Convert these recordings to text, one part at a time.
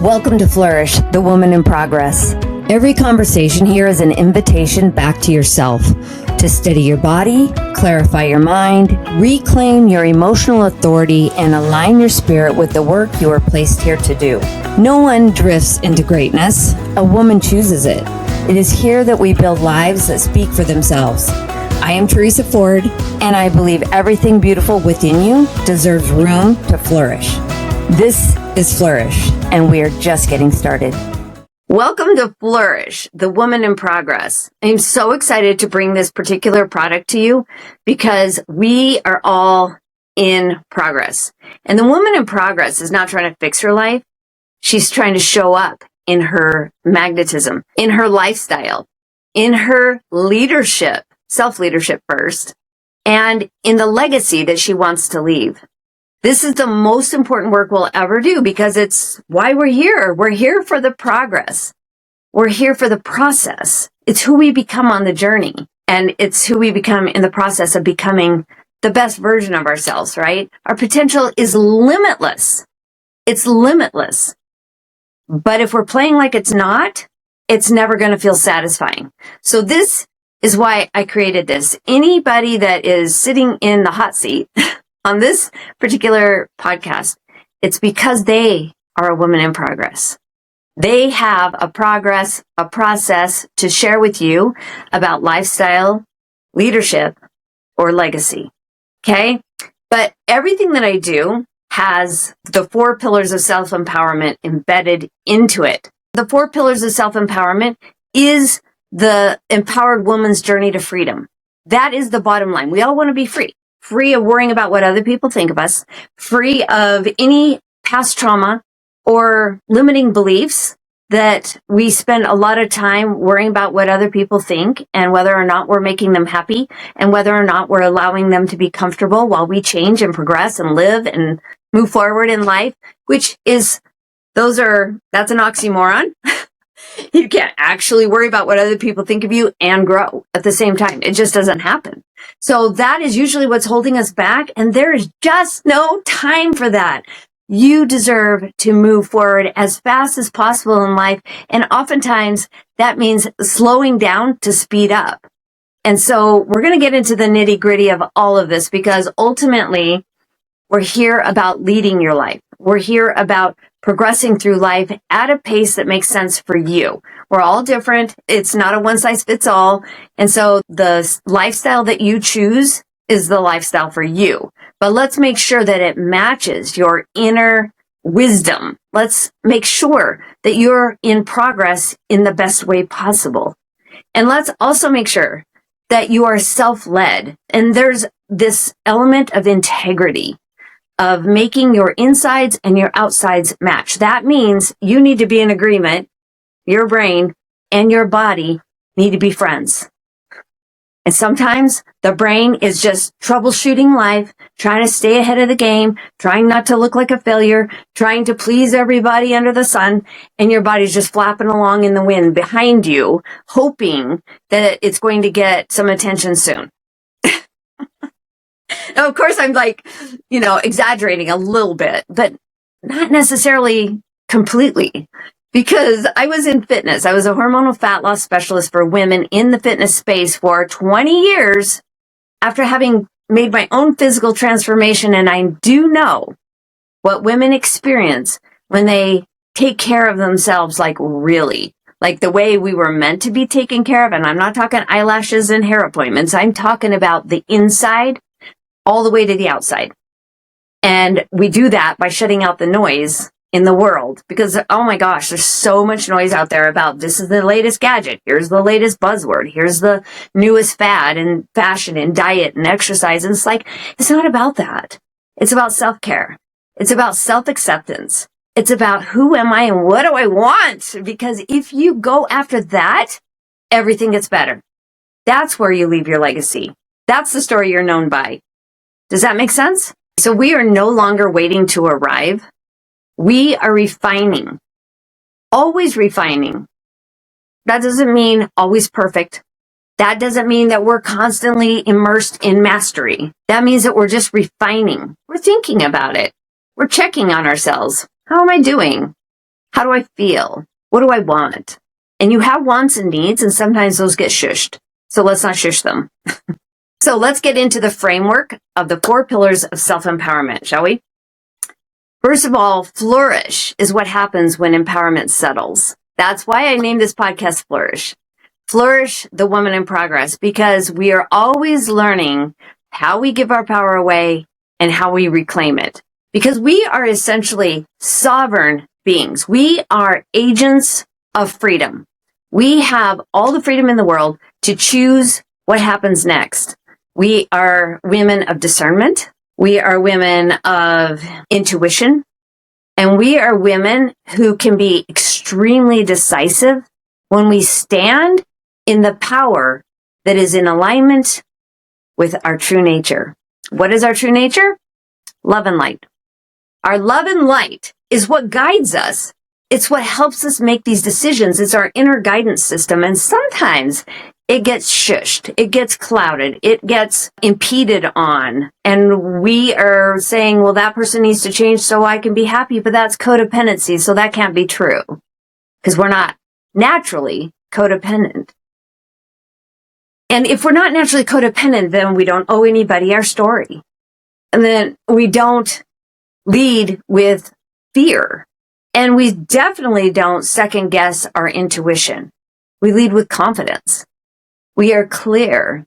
Welcome to Flourish, the Woman in Progress. Every conversation here is an invitation back to yourself to steady your body, clarify your mind, reclaim your emotional authority, and align your spirit with the work you are placed here to do. No one drifts into greatness. A woman chooses it. It is here that we build lives that speak for themselves. I am Teresa Ford, and I believe everything beautiful within you deserves room to flourish. This is Flourish, and we are just getting started. Welcome to Flourish, the Woman in Progress. I'm so excited to bring this particular product to you because we are all in progress. And the woman in progress is not trying to fix her life. She's trying to show up in her magnetism, in her lifestyle, in her leadership, self-leadership first, and in the legacy that she wants to leave. This is the most important work we'll ever do because it's why we're here. We're here for the progress. We're here for the process. It's who we become on the journey. And it's who we become in the process of becoming the best version of ourselves, right? Our potential is limitless. It's limitless. But if we're playing like it's not, it's never going to feel satisfying. So this is why I created this. Anybody that is sitting in the hot seat on this particular podcast, it's because they are a woman in progress. They have a process to share with you about lifestyle, leadership, or legacy. Okay? But everything that I do has the 4 pillars of self-empowerment embedded into it. The 4 pillars of self-empowerment is the empowered woman's journey to freedom. That is the bottom line. We all want to be free. Free of worrying about what other people think of us, free of any past trauma or limiting beliefs that we spend a lot of time worrying about what other people think and whether or not we're making them happy and whether or not we're allowing them to be comfortable while we change and progress and live and move forward in life, which is, that's an oxymoron. You can't actually worry about what other people think of you and grow at the same time. It just doesn't happen. So that is usually what's holding us back, and there is just no time for that. You deserve to move forward as fast as possible in life, and oftentimes that means slowing down to speed up. And so we're going to get into the nitty-gritty of all of this because ultimately we're here about leading your life. We're here about progressing through life at a pace that makes sense for you. We're all different. It's not a one-size-fits-all. And so the lifestyle that you choose is the lifestyle for you. But let's make sure that it matches your inner wisdom. Let's make sure that you're in progress in the best way possible. And let's also make sure that you are self-led. And there's this element of integrity, of making your insides and your outsides match. That means you need to be in agreement. Your brain and your body need to be friends. And sometimes the brain is just troubleshooting life, trying to stay ahead of the game, trying not to look like a failure, trying to please everybody under the sun, and your body's just flapping along in the wind behind you, hoping that it's going to get some attention soon. Now, of course, I'm exaggerating a little bit, but not necessarily completely, because I was in fitness. I was a hormonal fat loss specialist for women in the fitness space for 20 years after having made my own physical transformation. And I do know what women experience when they take care of themselves, like the way we were meant to be taken care of. And I'm not talking eyelashes and hair appointments. I'm talking about the inside all the way to the outside. And we do that by shutting out the noise in the world because, oh my gosh, there's so much noise out there about this is the latest gadget. Here's the latest buzzword. Here's the newest fad and fashion and diet and exercise. And it's not about that. It's about self-care. It's about self-acceptance. It's about who am I and what do I want? Because if you go after that, everything gets better. That's where you leave your legacy. That's the story you're known by. Does that make sense? So we are no longer waiting to arrive. We are refining. Always refining. That doesn't mean always perfect. That doesn't mean that we're constantly immersed in mastery. That means that we're just refining. We're thinking about it. We're checking on ourselves. How am I doing? How do I feel? What do I want? And you have wants and needs, and sometimes those get shushed. So let's not shush them. So let's get into the framework of the 4 pillars of self-empowerment, shall we? First of all, flourish is what happens when empowerment settles. That's why I named this podcast Flourish. Flourish, the woman in progress, because we are always learning how we give our power away and how we reclaim it. Because we are essentially sovereign beings. We are agents of freedom. We have all the freedom in the world to choose what happens next. We are women of discernment. We are women of intuition. And we are women who can be extremely decisive when we stand in the power that is in alignment with our true nature. What is our true nature? Love and light. Our love and light is what guides us. It's what helps us make these decisions. It's our inner guidance system. And sometimes it gets shushed. It gets clouded. It gets impeded on. And we are saying, well, that person needs to change so I can be happy. But that's codependency. So that can't be true because we're not naturally codependent. And if we're not naturally codependent, then we don't owe anybody our story. And then we don't lead with fear. And we definitely don't second guess our intuition. We lead with confidence. We are clear.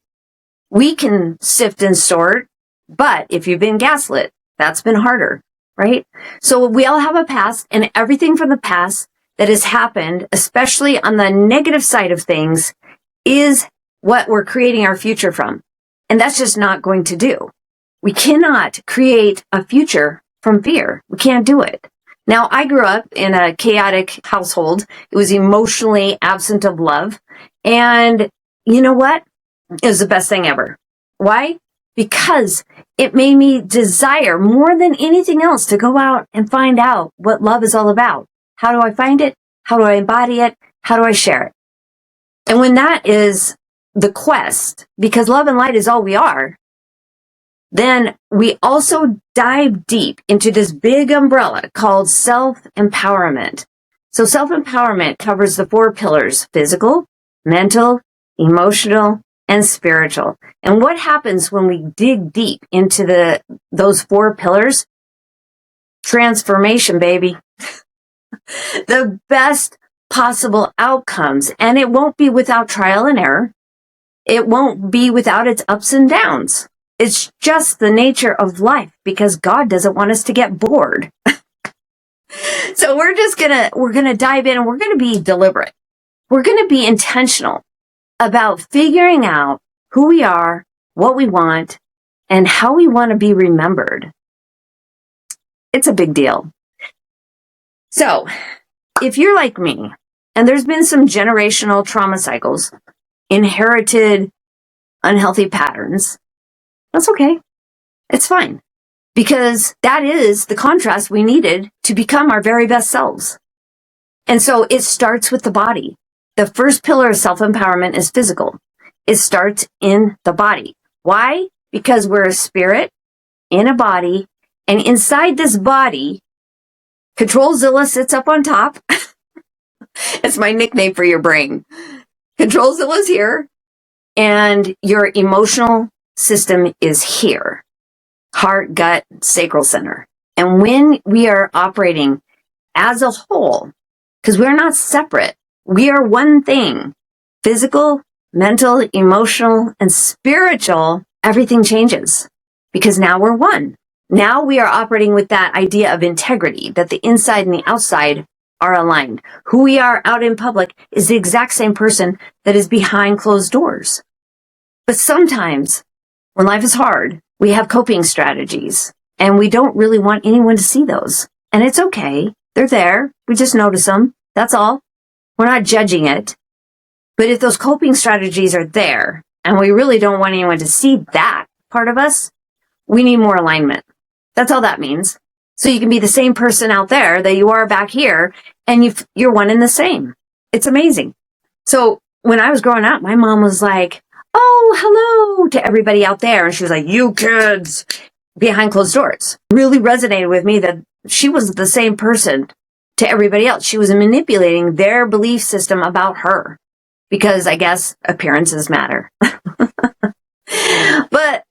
We can sift and sort, but if you've been gaslit, that's been harder, right? So we all have a past, and everything from the past that has happened, especially on the negative side of things, is what we're creating our future from. And that's just not going to do. We cannot create a future from fear. We can't do it. Now, I grew up in a chaotic household. It was emotionally absent of love. And you know what? It was the best thing ever. Why? Because it made me desire more than anything else to go out and find out what love is all about. How do I find it? How do I embody it? How do I share it? And when that is the quest, because love and light is all we are, then we also dive deep into this big umbrella called self-empowerment. So self-empowerment covers the 4 pillars: physical, mental, emotional, and spiritual. And what happens when we dig deep into those 4 pillars? Transformation, baby. The best possible outcomes. And it won't be without trial and error. It won't be without its ups and downs. It's just the nature of life because God doesn't want us to get bored. So we're going to dive in and we're going to be deliberate. We're going to be intentional about figuring out who we are, what we want, and how we want to be remembered. It's a big deal. So if you're like me, and there's been some generational trauma cycles, inherited unhealthy patterns, that's okay. It's fine. Because that is the contrast we needed to become our very best selves. And so it starts with the body. The first pillar of self-empowerment is physical. It starts in the body. Why? Because we're a spirit in a body, and inside this body, Controlzilla sits up on top. It's my nickname for your brain. Controlzilla's here, and your emotional system is here. Heart, gut, sacral center. And when we are operating as a whole, because we're not separate, we are one thing. Physical, mental, emotional, and spiritual, everything changes because now we're one. Now we are operating with that idea of integrity, that the inside and the outside are aligned. Who we are out in public is the exact same person that is behind closed doors. But sometimes when life is hard, we have coping strategies and we don't really want anyone to see those. And it's okay. They're there. We just notice them. That's all. We're not judging it. But if those coping strategies are there and we really don't want anyone to see that part of us, we need more alignment. That's all that means. So you can be the same person out there that you are back here and you're one and the same. It's amazing. So when I was growing up, my mom was like, oh, hello to everybody out there. And she was like, you kids behind closed doors. Really resonated with me that she was the same person to everybody else. She was manipulating their belief system about her because I guess appearances matter. But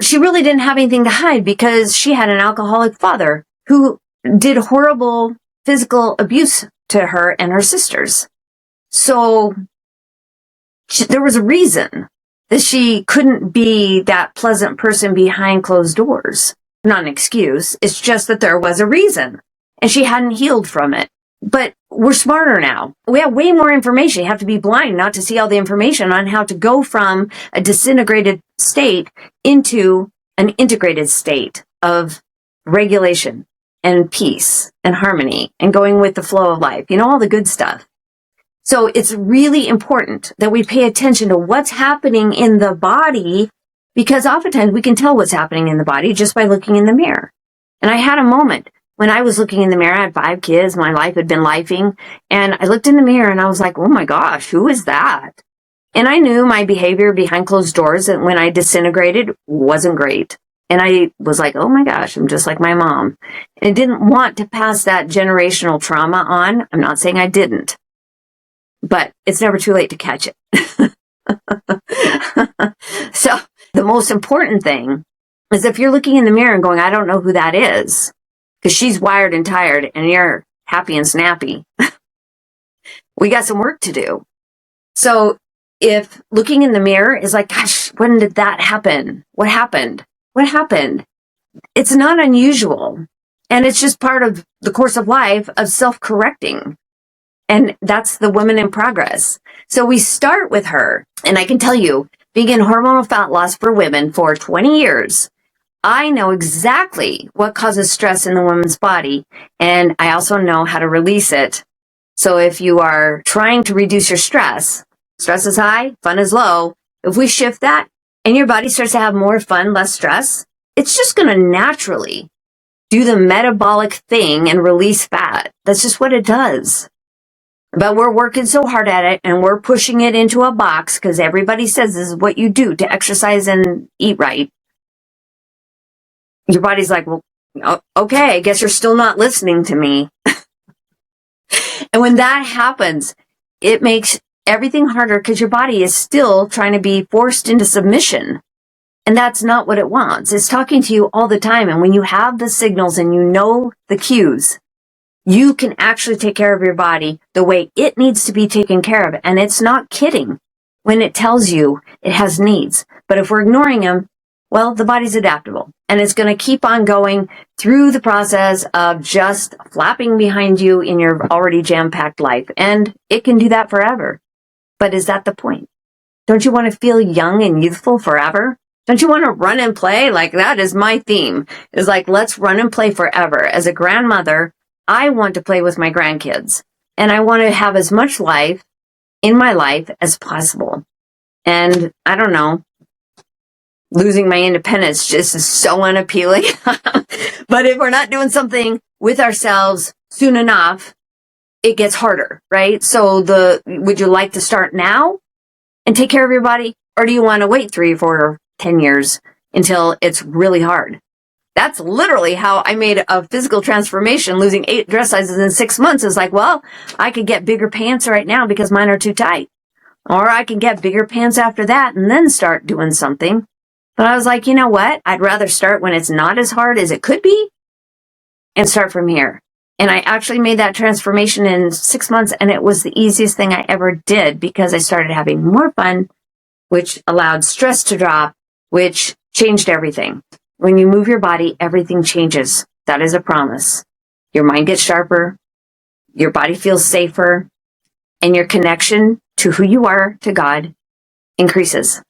she really didn't have anything to hide because she had an alcoholic father who did horrible physical abuse to her and her sisters. So there was a reason that she couldn't be that pleasant person behind closed doors. Not an excuse. It's just that there was a reason. And she hadn't healed from it. But we're smarter now. We have way more information. You have to be blind not to see all the information on how to go from a disintegrated state into an integrated state of regulation and peace and harmony and going with the flow of life. You know, all the good stuff. So it's really important that we pay attention to what's happening in the body, because oftentimes we can tell what's happening in the body just by looking in the mirror. And I had a moment when I was looking in the mirror. I had 5 kids. My life had been lifing. And I looked in the mirror and I was like, oh my gosh, who is that? And I knew my behavior behind closed doors and when I disintegrated wasn't great. And I was like, oh my gosh, I'm just like my mom. And I didn't want to pass that generational trauma on. I'm not saying I didn't, but it's never too late to catch it. So the most important thing is if you're looking in the mirror and going, I don't know who that is, because she's wired and tired and you're happy and snappy. We got some work to do. So if looking in the mirror is like, gosh, when did that happen? What happened? What happened? It's not unusual. And it's just part of the course of life of self-correcting. And that's the woman in progress. So we start with her. And I can tell you, being in hormonal fat loss for women for 20 years, I know exactly what causes stress in the woman's body. And I also know how to release it. So if you are trying to reduce your stress is high, fun is low. If we shift that and your body starts to have more fun, less stress, it's just going to naturally do the metabolic thing and release fat. That's just what it does. But we're working so hard at it and we're pushing it into a box because everybody says this is what you do to exercise and eat right. Your body's like, well, okay, I guess you're still not listening to me. And when that happens, it makes everything harder because your body is still trying to be forced into submission. And that's not what it wants. It's talking to you all the time. And when you have the signals and you know the cues, you can actually take care of your body the way it needs to be taken care of. And it's not kidding when it tells you it has needs. But if we're ignoring them, well, the body's adaptable. And it's going to keep on going through the process of just flapping behind you in your already jam-packed life. And it can do that forever. But is that the point? Don't you want to feel young and youthful forever? Don't you want to run and play? Like, that is my theme. It's like, let's run and play forever. As a grandmother, I want to play with my grandkids. And I want to have as much life in my life as possible. And I don't know, losing my independence just is so unappealing. But if we're not doing something with ourselves soon enough, it gets harder, right? So would you like to start now and take care of your body? Or do you want to wait 3 or 4 or 10 years until it's really hard? That's literally how I made a physical transformation, losing 8 dress sizes in 6 months. It's like, well, I could get bigger pants right now because mine are too tight. Or I can get bigger pants after that and then start doing something. But I was like, you know what? I'd rather start when it's not as hard as it could be and start from here. And I actually made that transformation in 6 months, and it was the easiest thing I ever did because I started having more fun, which allowed stress to drop, which changed everything. When you move your body, everything changes. That is a promise. Your mind gets sharper, your body feels safer, and your connection to who you are, to God, increases.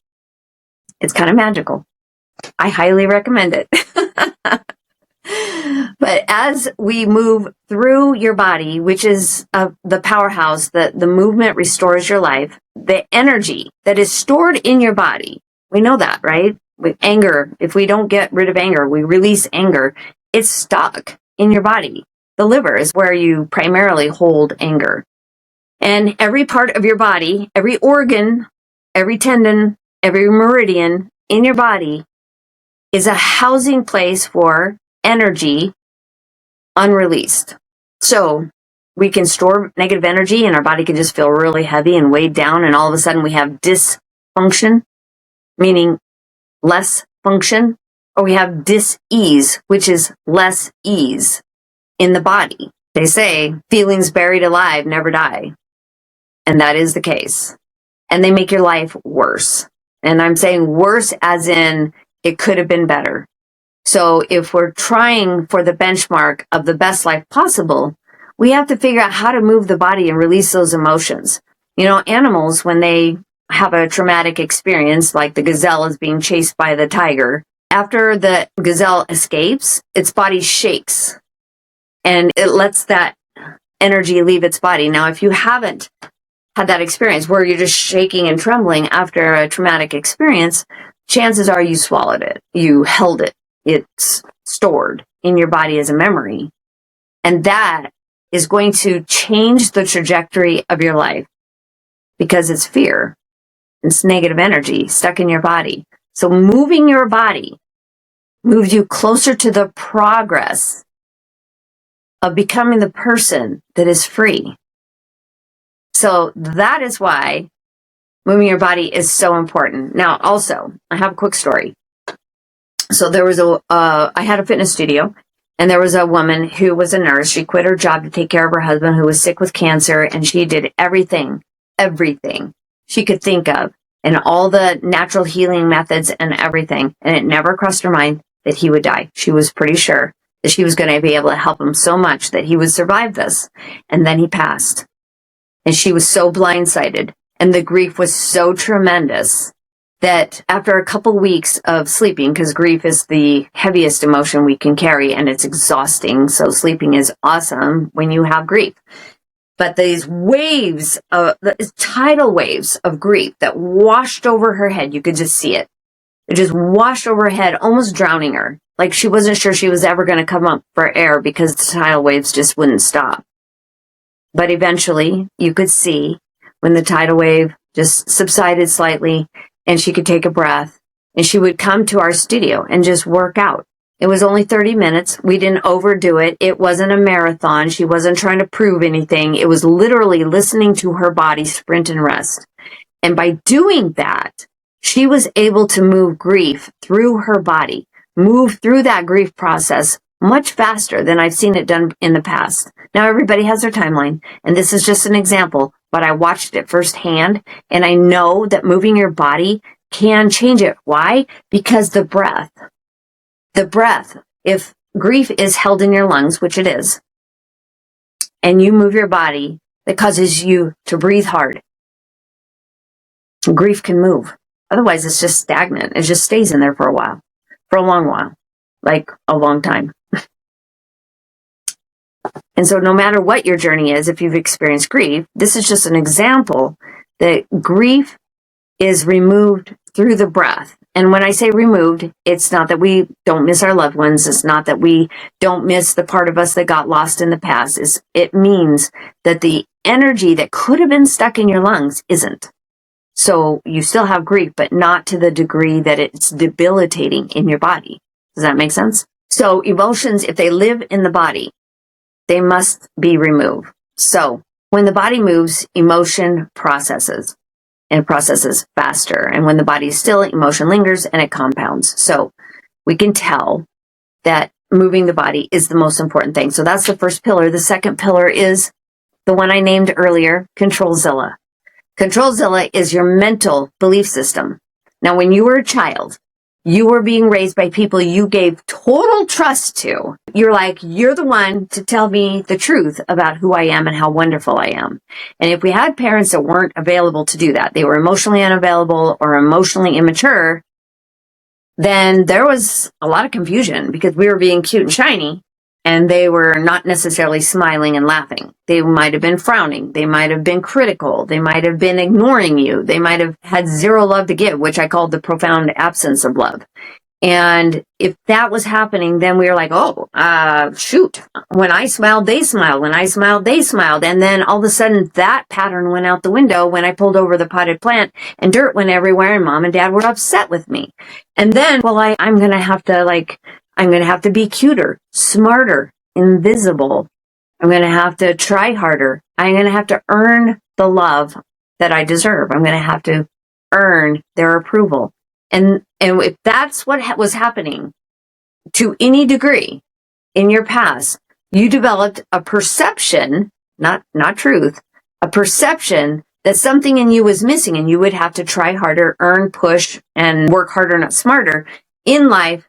It's kind of magical. I highly recommend it. But as we move through your body, which is the powerhouse, the movement restores your life, the energy that is stored in your body, we know that, right? With anger, if we don't get rid of anger, we release anger, it's stuck in your body. The liver is where you primarily hold anger. And every part of your body, every organ, every tendon, every meridian in your body is a housing place for energy unreleased. So we can store negative energy and our body can just feel really heavy and weighed down. And all of a sudden we have dysfunction, meaning less function, or we have dis-ease, which is less ease in the body. They say feelings buried alive never die. And that is the case. And they make your life worse. And I'm saying worse as in it could have been better. So if we're trying for the benchmark of the best life possible, we have to figure out how to move the body and release those emotions. You know, animals, when they have a traumatic experience, like the gazelle is being chased by the tiger, after the gazelle escapes, its body shakes and it lets that energy leave its body. Now, if you haven't had that experience where you're just shaking and trembling after a traumatic experience, chances are you swallowed it. You held it. It's stored in your body as a memory. And that is going to change the trajectory of your life because it's fear. It's negative energy stuck in your body. So moving your body moves you closer to the progress of becoming the person that is free. So that is why moving your body is so important. Now, also, I have a quick story. So there was I had a fitness studio, and there was a woman who was a nurse. She quit her job to take care of her husband who was sick with cancer, and she did everything she could think of, and all the natural healing methods and everything. And it never crossed her mind that he would die. She was pretty sure that she was going to be able to help him so much that he would survive this. And then he passed. And she was so blindsided. And the grief was so tremendous that after a couple weeks of sleeping, because grief is the heaviest emotion we can carry and it's exhausting. So sleeping is awesome when you have grief. But these waves, tidal waves of grief that washed over her head, you could just see it. It just washed over her head, almost drowning her. Like she wasn't sure she was ever going to come up for air because the tidal waves just wouldn't stop. But eventually, you could see when the tidal wave just subsided slightly and she could take a breath, and she would come to our studio and just work out. It was only 30 minutes. We didn't overdo it. It wasn't a marathon. She wasn't trying to prove anything. It was literally listening to her body sprint and rest. And by doing that, she was able to move grief through her body, move through that grief process much faster than I've seen it done in the past. Now, everybody has their timeline, and this is just an example, but I watched it firsthand, and I know that moving your body can change it. Why? Because the breath, if grief is held in your lungs, which it is, and you move your body, that causes you to breathe hard, grief can move. Otherwise, it's just stagnant. It just stays in there for a while, for a long while, like a long time. And so no matter what your journey is, if you've experienced grief, this is just an example that grief is removed through the breath. And when I say removed, it's not that we don't miss our loved ones. It's not that we don't miss the part of us that got lost in the past. It means that the energy that could have been stuck in your lungs isn't. So you still have grief, but not to the degree that it's debilitating in your body. Does that make sense? So emotions, if they live in the body, they must be removed. So when the body moves, emotion processes, and processes faster. And when the body is still, emotion lingers and it compounds. So we can tell that moving the body is the most important thing. So that's the first pillar. The second pillar is the one I named earlier, Controlzilla. Controlzilla is your mental belief system. Now, when you were a child, you were being raised by people you gave total trust to. You're like, you're the one to tell me the truth about who I am and how wonderful I am. And if we had parents that weren't available to do that, they were emotionally unavailable or emotionally immature, then there was a lot of confusion because we were being cute and shiny and they were not necessarily smiling and laughing. They might have been frowning. They might have been critical. They might have been ignoring you. They might have had zero love to give, which I called the profound absence of love. And if that was happening, then we were like, shoot, when I smiled, they smiled. When I smiled, they smiled. And then all of a sudden that pattern went out the window when I pulled over the potted plant and dirt went everywhere and mom and dad were upset with me. And then, I'm going to have to be cuter, smarter, invisible. I'm going to have to try harder. I'm going to have to earn the love that I deserve. I'm going to have to earn their approval. And if that's what was happening to any degree in your past, you developed a perception, not truth, a perception that something in you was missing, and you would have to try harder, earn, push, and work harder, not smarter in life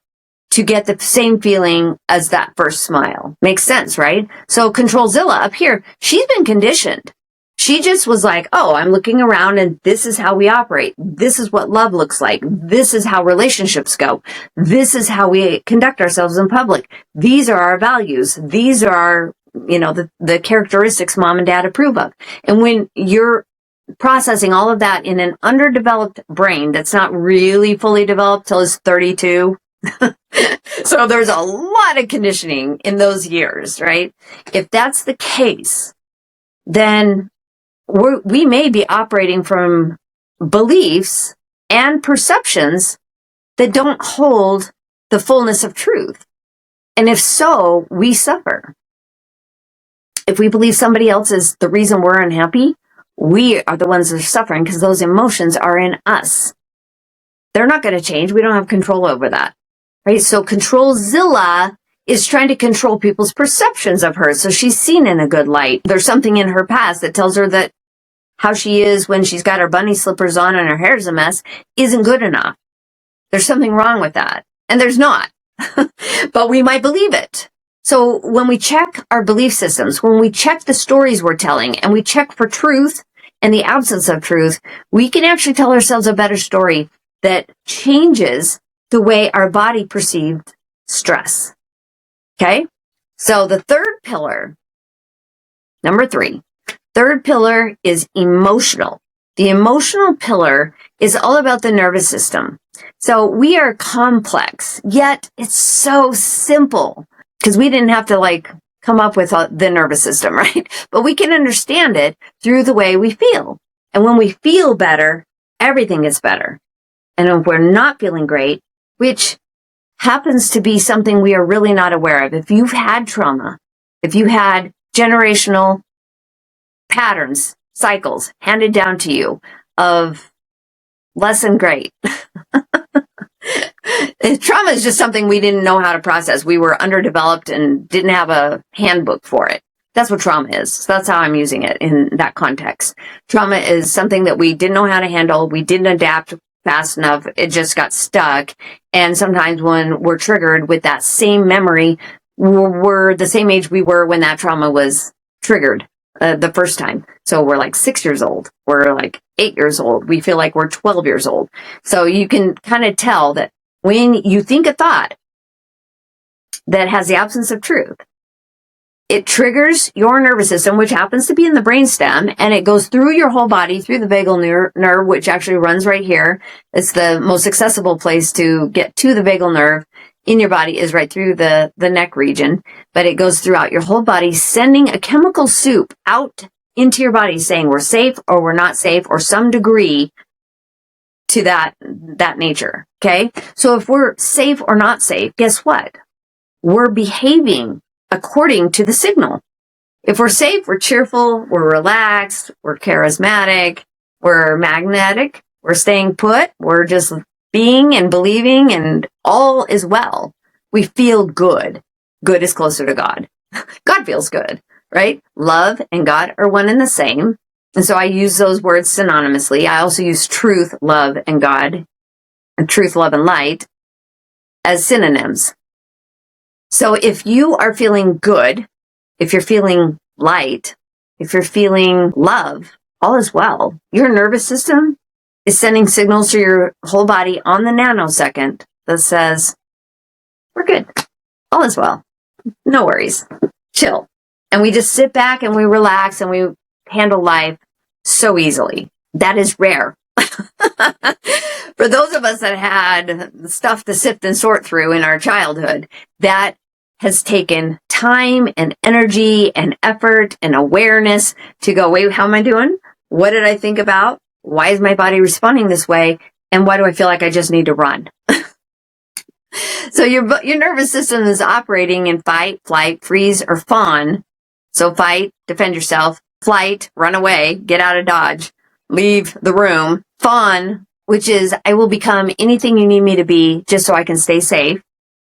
to get the same feeling as that first smile. Makes sense, right? So Controlzilla up here, she's been conditioned. She just was like, oh, I'm looking around and this is how we operate. This is what love looks like. This is how relationships go. This is how we conduct ourselves in public. These are our values. These are, the characteristics mom and dad approve of. And when you're processing all of that in an underdeveloped brain that's not really fully developed till it's 32, so there's a lot of conditioning in those years, right? If that's the case, then we may be operating from beliefs and perceptions that don't hold the fullness of truth. And if so, we suffer. If we believe somebody else is the reason we're unhappy, we are the ones that are suffering because those emotions are in us. They're not going to change. We don't have control over that. Right? So Controlzilla is trying to control people's perceptions of her. So she's seen in a good light. There's something in her past that tells her that how she is when she's got her bunny slippers on and her hair's a mess isn't good enough. There's something wrong with that. And there's not. But we might believe it. So when we check our belief systems, when we check the stories we're telling, and we check for truth and the absence of truth, we can actually tell ourselves a better story that changes the way our body perceived stress. Okay? So the third pillar, number 3, third pillar is emotional. The emotional pillar is all about the nervous system. So we are complex, yet it's so simple because we didn't have to come up with the nervous system, right? But we can understand it through the way we feel. And when we feel better, everything is better. And if we're not feeling great, which happens to be something we are really not aware of. If you've had trauma, if you had generational patterns, cycles handed down to you of less than great. Trauma is just something we didn't know how to process. We were underdeveloped and didn't have a handbook for it. That's what trauma is. So that's how I'm using it in that context. Trauma is something that we didn't know how to handle. We didn't adapt fast enough. It just got stuck. And sometimes when we're triggered with that same memory, we're the same age we were when that trauma was triggered the first time. So we're 6 years old. We're 8 years old. We feel like we're 12 years old. So you can kind of tell that when you think a thought that has the absence of truth, it triggers your nervous system, which happens to be in the brainstem, and it goes through your whole body, through the vagal nerve, which actually runs right here. It's the most accessible place to get to the vagal nerve in your body is right through the neck region, but it goes throughout your whole body, sending a chemical soup out into your body saying we're safe or we're not safe or some degree to that nature. Okay. So if we're safe or not safe, guess what? We're behaving according to the signal. If we're safe, we're cheerful, we're relaxed, we're charismatic, we're magnetic, we're staying put, we're just being and believing, and all is well. We feel good. Good is closer to God. God feels good, right? Love and God are one and the same. And so I use those words synonymously. I also use truth, love, and God, and truth, love, and light as synonyms. So if you are feeling good, if you're feeling light, if you're feeling love, all is well. Your nervous system is sending signals to your whole body on the nanosecond that says, we're good. All is well. No worries. Chill. And we just sit back and we relax and we handle life so easily. That is rare. For those of us that had stuff to sift and sort through in our childhood, that has taken time and energy and effort and awareness to go, wait, how am I doing? What did I think about? Why is my body responding this way? And why do I feel like I just need to run? So your nervous system is operating in fight, flight, freeze, or fawn So fight, defend yourself. Flight, run away, get out of Dodge, leave the room. Fawn, which is I will become anything you need me to be just so I can stay safe.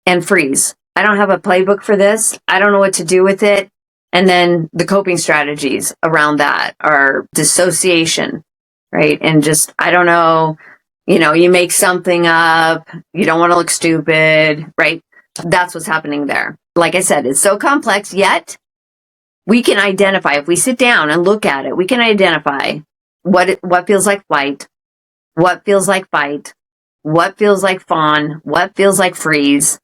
And freeze. I don't have a playbook for this. I don't know what to do with it. And then the coping strategies around that are dissociation, right? And just, I don't know, you make something up. You don't want to look stupid, right? That's what's happening there. Like I said, it's so complex, yet we can identify, if we sit down and look at it, we can identify what feels like flight, what feels like fight, what feels like fawn, what feels like freeze,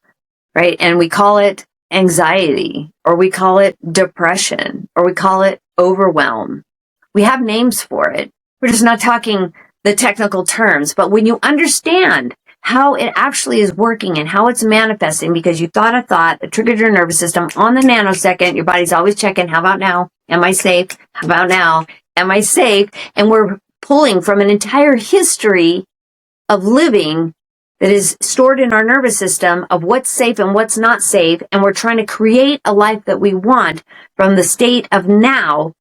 right? And we call it anxiety, or we call it depression, or we call it overwhelm. We have names for it. We're just not talking the technical terms. But when you understand how it actually is working and how it's manifesting, because you thought a thought that triggered your nervous system on the nanosecond, your body's always checking, how about now? Am I safe? How about now? Am I safe? And we're pulling from an entire history of living that is stored in our nervous system of what's safe and what's not safe. And we're trying to create a life that we want from the state of now.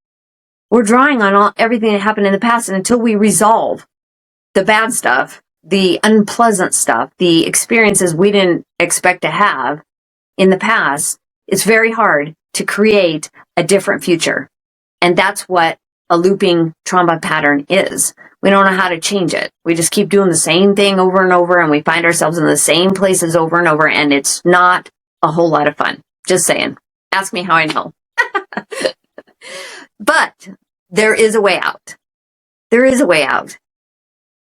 We're drawing on everything that happened in the past. And until we resolve the bad stuff, the unpleasant stuff, the experiences we didn't expect to have in the past, it's very hard to create a different future. And that's what a looping trauma pattern is. We don't know how to change it. We just keep doing the same thing over and over, and we find ourselves in the same places over and over, and it's not a whole lot of fun. Just saying. Ask me how I know. But there is a way out. There is a way out.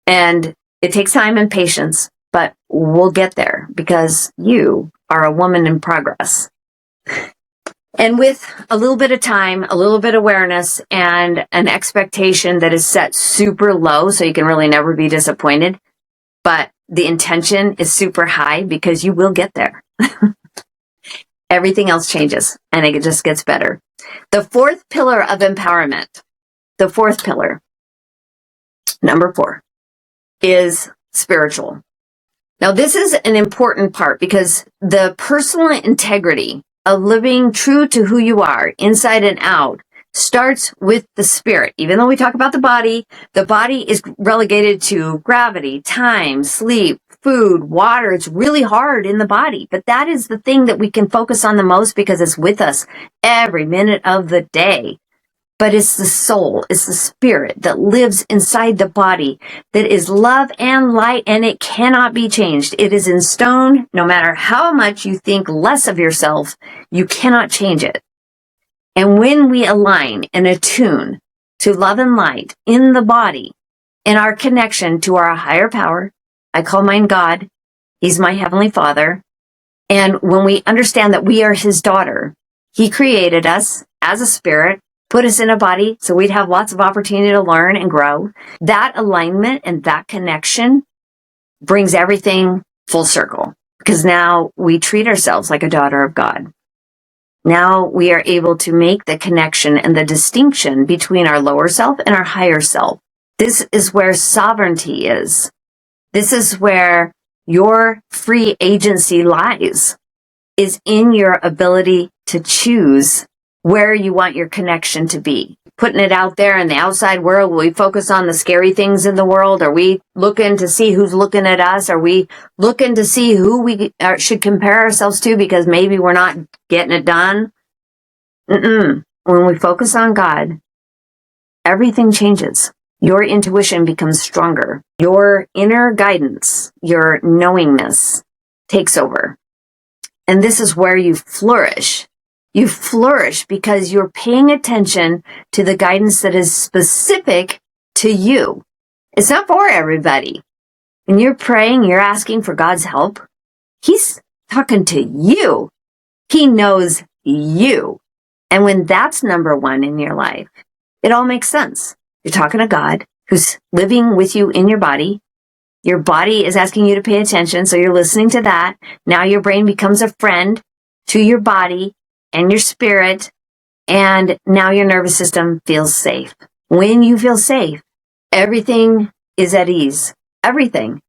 And it takes time and patience, but we'll get there because you are a woman in progress. And with a little bit of time, a little bit of awareness, and an expectation that is set super low so you can really never be disappointed, but the intention is super high because you will get there. Everything else changes and it just gets better. The fourth pillar of empowerment, the fourth pillar, number 4, is spiritual. Now, this is an important part because the personal integrity of living true to who you are, inside and out, starts with the spirit. Even though we talk about the body is relegated to gravity, time, sleep, food, water. It's really hard in the body, but that is the thing that we can focus on the most because it's with us every minute of the day. But it's the soul, it's the spirit that lives inside the body that is love and light, and it cannot be changed. It is in stone. No matter how much you think less of yourself, you cannot change it. And when we align and attune to love and light in the body, in our connection to our higher power, I call mine God, He's my Heavenly Father. And when we understand that we are His daughter, He created us as a spirit, put us in a body so we'd have lots of opportunity to learn and grow. That alignment and that connection brings everything full circle because now we treat ourselves like a daughter of God. Now we are able to make the connection and the distinction between our lower self and our higher self. This is where sovereignty is. This is where your free agency lies, is in your ability to choose where you want your connection to be. Putting it out there in the outside world, will we focus on the scary things in the world? Are we looking to see who's looking at us? Are we looking to see who we should compare ourselves to because maybe we're not getting it done? When we focus on God, everything changes. Your intuition becomes stronger. Your inner guidance, your knowingness takes over. And this is where you flourish. You flourish because you're paying attention to the guidance that is specific to you. It's not for everybody. When you're praying, you're asking for God's help. He's talking to you. He knows you. And when that's number one in your life, it all makes sense. You're talking to God who's living with you in your body. Your body is asking you to pay attention, so you're listening to that. Now your brain becomes a friend to your body and your spirit, and now your nervous system feels safe. When you feel safe, everything is at ease. Everything.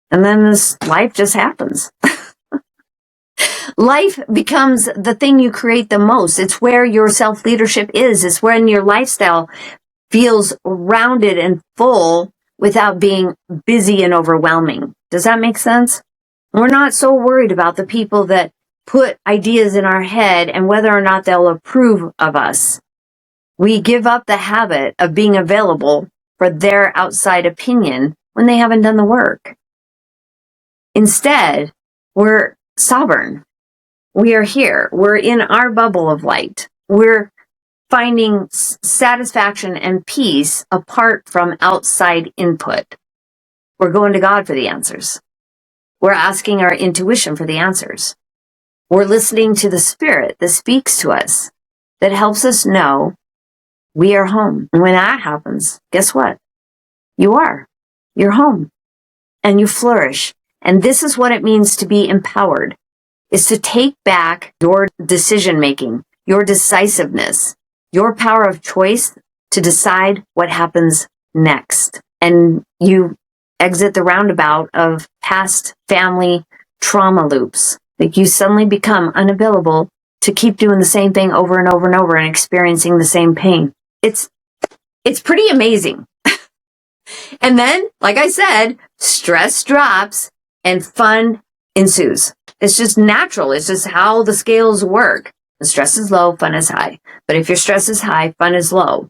And then this life just happens. Life becomes the thing you create the most. It's where your self-leadership is. It's when your lifestyle feels rounded and full without being busy and overwhelming. Does that make sense? We're not so worried about the people that put ideas in our head and whether or not they'll approve of us. We give up the habit of being available for their outside opinion when they haven't done the work. Instead, we're sovereign. We are here. We're in our bubble of light. We're finding satisfaction and peace apart from outside input. We're going to God for the answers. We're asking our intuition for the answers. We're listening to the Spirit that speaks to us, that helps us know we are home. And when that happens, guess what? You are. You're home. And you flourish. And this is what it means to be empowered, is to take back your decision making, your decisiveness, your power of choice to decide what happens next. And you exit the roundabout of past family trauma loops. Like you suddenly become unavailable to keep doing the same thing over and over and over and experiencing the same pain. It's pretty amazing. And then, like I said, stress drops and fun ensues. It's just natural. It's just how the scales work. The stress is low, fun is high. But if your stress is high, fun is low.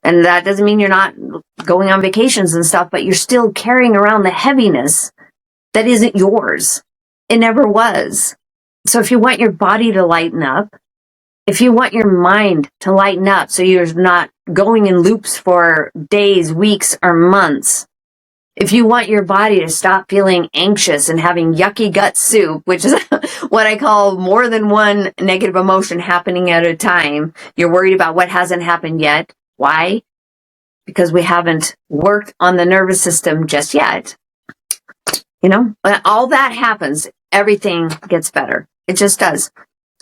And that doesn't mean you're not going on vacations and stuff, but you're still carrying around the heaviness that isn't yours. It never was. So if you want your body to lighten up, if you want your mind to lighten up so you're not going in loops for days, weeks, or months, if you want your body to stop feeling anxious and having yucky gut soup, which is what I call more than one negative emotion happening at a time, you're worried about what hasn't happened yet. Why? Because we haven't worked on the nervous system just yet. You know, when all that happens, everything gets better. It just does.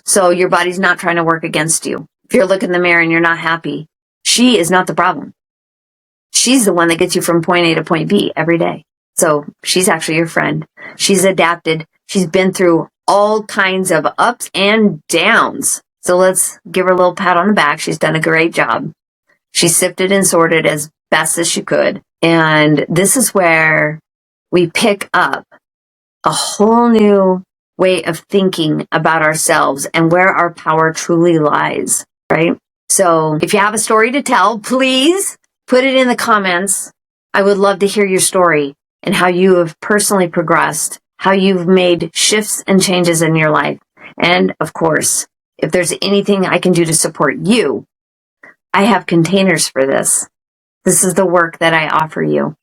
So your body's not trying to work against you. If you're looking in the mirror and you're not happy, she is not the problem. She's the one that gets you from point A to point B every day. So she's actually your friend. She's adapted. She's been through all kinds of ups and downs. So let's give her a little pat on the back. She's done a great job. She sifted and sorted as best as she could. And this is where we pick up a whole new way of thinking about ourselves and where our power truly lies, right? So if you have a story to tell, please put it in the comments. I would love to hear your story and how you have personally progressed, how you've made shifts and changes in your life. And of course, if there's anything I can do to support you, I have containers for this. This is the work that I offer you,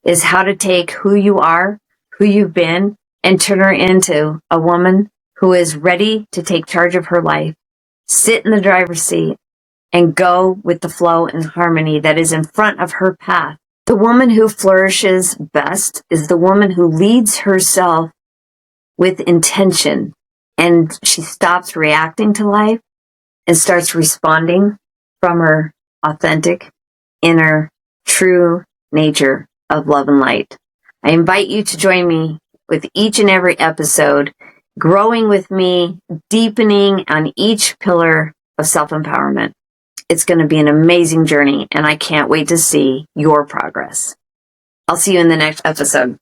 is how to take who you are, who you've been, and turn her into a woman who is ready to take charge of her life, sit in the driver's seat, and go with the flow and harmony that is in front of her path. The woman who flourishes best is the woman who leads herself with intention, and she stops reacting to life and starts responding from her authentic, inner, true nature of love and light. I invite you to join me with each and every episode, growing with me, deepening on each pillar of self-empowerment. It's going to be an amazing journey, and I can't wait to see your progress. I'll see you in the next episode.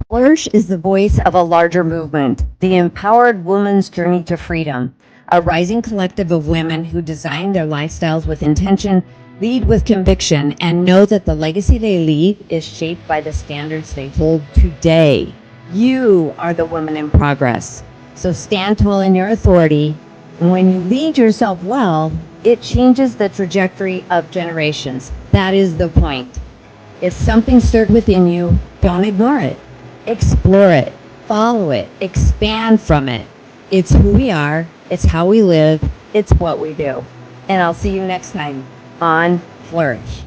Flourish is the voice of a larger movement, the empowered woman's journey to freedom, a rising collective of women who design their lifestyles with intention, lead with conviction, and know that the legacy they leave is shaped by the standards they hold today. You are the woman in progress. So stand tall in your authority. And when you lead yourself well, it changes the trajectory of generations. That is the point. If something stirred within you, don't ignore it. Explore it. Follow it. Expand from it. It's who we are. It's how we live. It's what we do. And I'll see you next time on Flourish.